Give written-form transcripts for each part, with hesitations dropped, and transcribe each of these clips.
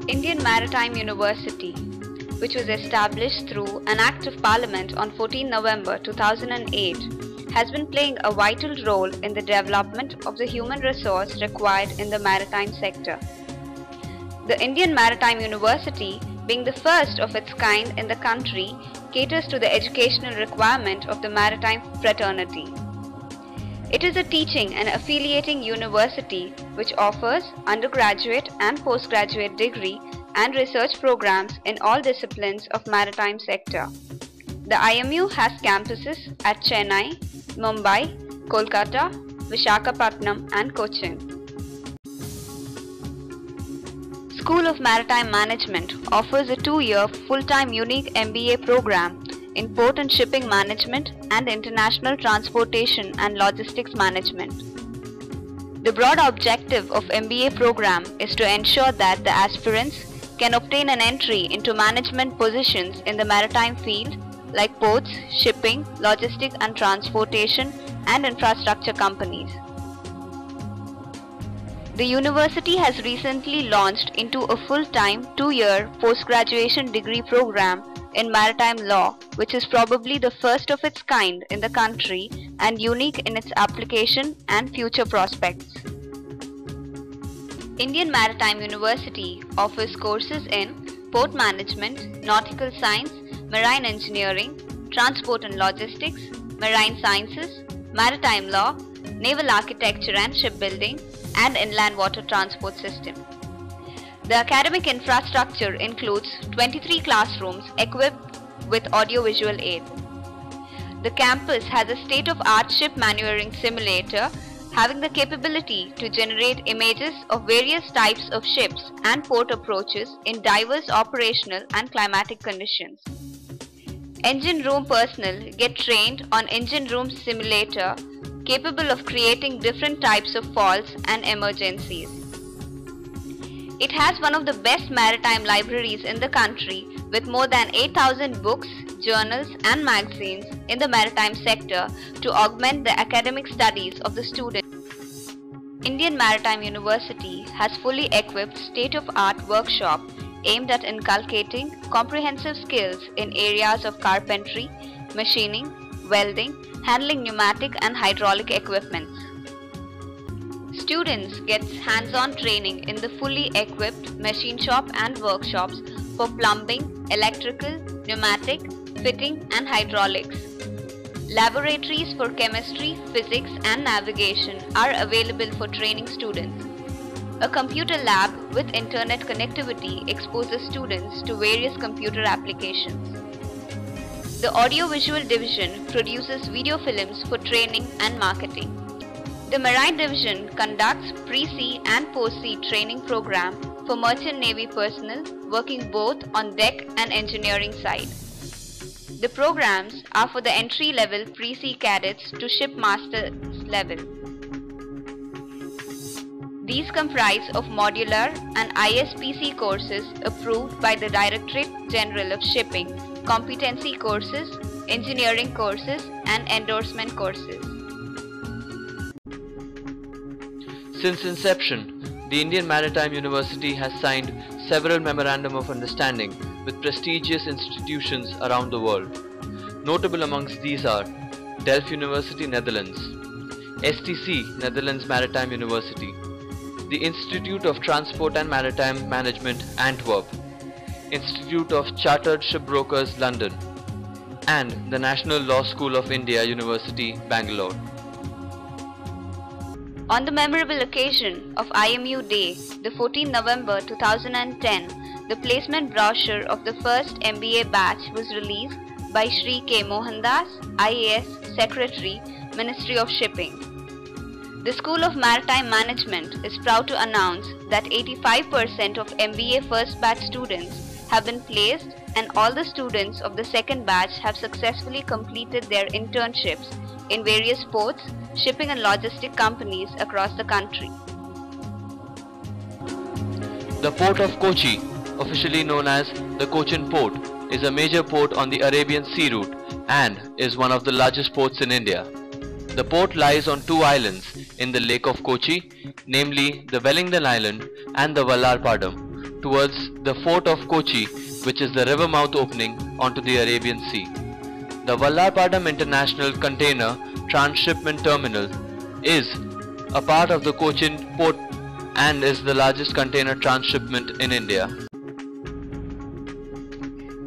Indian Maritime University, which was established through an Act of Parliament on 14 November 2008, has been playing a vital role in the development of the human resource required in the maritime sector. The Indian Maritime University, being the first of its kind in the country, caters to the educational requirement of the maritime fraternity. It is a teaching and affiliating university which offers undergraduate and postgraduate degree and research programs in all disciplines of maritime sector. The IMU has campuses at Chennai, Mumbai, Kolkata, Visakhapatnam and Cochin. School of Maritime Management offers a 2-year full-time unique MBA program in Port and Shipping Management and International Transportation and Logistics Management. The broad objective of MBA program is to ensure that the aspirants can obtain an entry into management positions in the maritime field like ports, shipping, logistics and transportation and infrastructure companies. The university has recently launched into a full-time 2-year post-graduation degree program in maritime law, which is probably the first of its kind in the country and unique in its application and future prospects. Indian Maritime University offers courses in port management, nautical science, marine engineering, transport and logistics, marine sciences, maritime law, naval architecture and shipbuilding, and inland water transport system. The academic infrastructure includes 23 classrooms equipped with audiovisual aid. The campus has a state-of-art ship maneuvering simulator having the capability to generate images of various types of ships and port approaches in diverse operational and climatic conditions. Engine room personnel get trained on engine room simulator capable of creating different types of faults and emergencies. It has one of the best maritime libraries in the country with more than 8,000 books, journals and magazines in the maritime sector to augment the academic studies of the students. Indian Maritime University has fully equipped state-of-art workshop aimed at inculcating comprehensive skills in areas of carpentry, machining, welding, handling pneumatic and hydraulic equipments. Students get hands-on training in the fully equipped machine shop and workshops for plumbing, electrical, pneumatic, fitting and hydraulics. Laboratories for chemistry, physics and navigation are available for training students. A computer lab with internet connectivity exposes students to various computer applications. The audiovisual division produces video films for training and marketing. The Marine Division conducts pre-sea and post-sea training program for Merchant Navy personnel working both on deck and engineering side. The programs are for the entry-level pre-sea cadets to shipmasters level. These comprise of modular and ISPC courses approved by the Directorate General of Shipping, competency courses, engineering courses and endorsement courses. Since inception, the Indian Maritime University has signed several Memorandum of Understanding with prestigious institutions around the world. Notable amongst these are Delft University, Netherlands, STC, Netherlands Maritime University, the Institute of Transport and Maritime Management, Antwerp, Institute of Chartered Shipbrokers, London, and the National Law School of India, University, Bangalore. On the memorable occasion of IMU Day, the 14th November 2010, the placement brochure of the first MBA batch was released by Shri K. Mohandas, IAS Secretary, Ministry of Shipping. The School of Maritime Management is proud to announce that 85% of MBA first batch students have been placed and all the students of the second batch have successfully completed their internships in various ports, shipping and logistic companies across the country. The port of Kochi, officially known as the Cochin Port, is a major port on the Arabian Sea route and is one of the largest ports in India. The port lies on two islands in the Lake of Kochi, namely the Wellington Island and the Vallarpadam, towards the fort of Kochi, which is the river mouth opening onto the Arabian Sea. The Vallarpadam International Container Transshipment Terminal is a part of the Cochin port and is the largest container transshipment in India.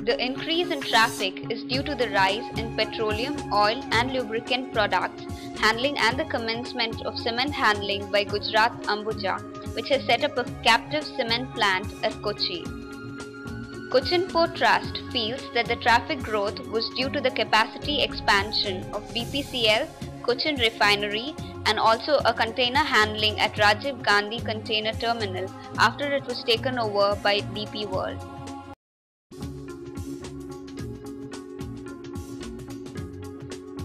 The increase in traffic is due to the rise in petroleum, oil and lubricant products handling and the commencement of cement handling by Gujarat Ambuja, which has set up a captive cement plant at Kochi. Cochin Port Trust feels that the traffic growth was due to the capacity expansion of BPCL, Cochin Refinery and also a container handling at Rajiv Gandhi Container Terminal after it was taken over by DP World.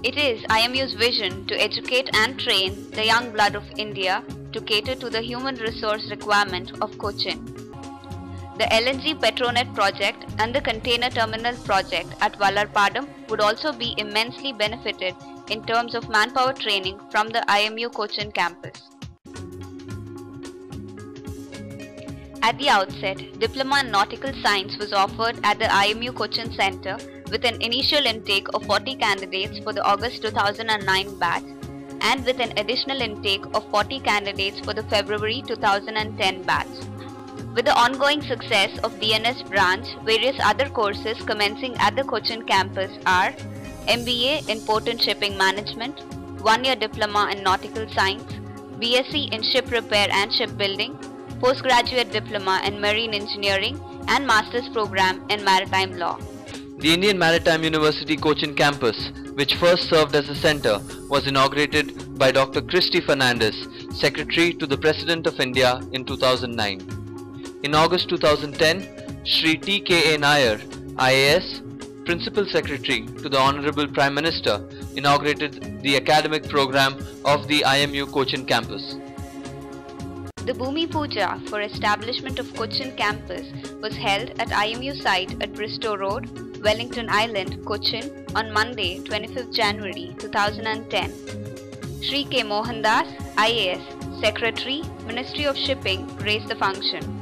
It is IMU's vision to educate and train the young blood of India to cater to the human resource requirement of Cochin. The LNG Petronet project and the container terminal project at Vallarpadam would also be immensely benefited in terms of manpower training from the IMU Cochin campus. At the outset, Diploma in Nautical Science was offered at the IMU Cochin Center with an initial intake of 40 candidates for the August 2009 batch and with an additional intake of 40 candidates for the February 2010 batch. With the ongoing success of DNS branch, various other courses commencing at the Cochin campus are MBA in Port and Shipping Management, 1-year Diploma in Nautical Science, BSc in Ship Repair and Shipbuilding, Postgraduate Diploma in Marine Engineering and Master's Program in Maritime Law. The Indian Maritime University Cochin campus, which first served as a center, was inaugurated by Dr. Christy Fernandez, Secretary to the President of India in 2009. In August 2010, Shri T.K.A. Nair, IAS, Principal Secretary to the Honorable Prime Minister, inaugurated the academic program of the IMU Cochin campus. The Bhumi Puja for establishment of Cochin campus was held at IMU site at Bristow Road, Wellington Island, Cochin on Monday, 25th January 2010. Shri K. Mohandas, IAS, Secretary, Ministry of Shipping, graced the function.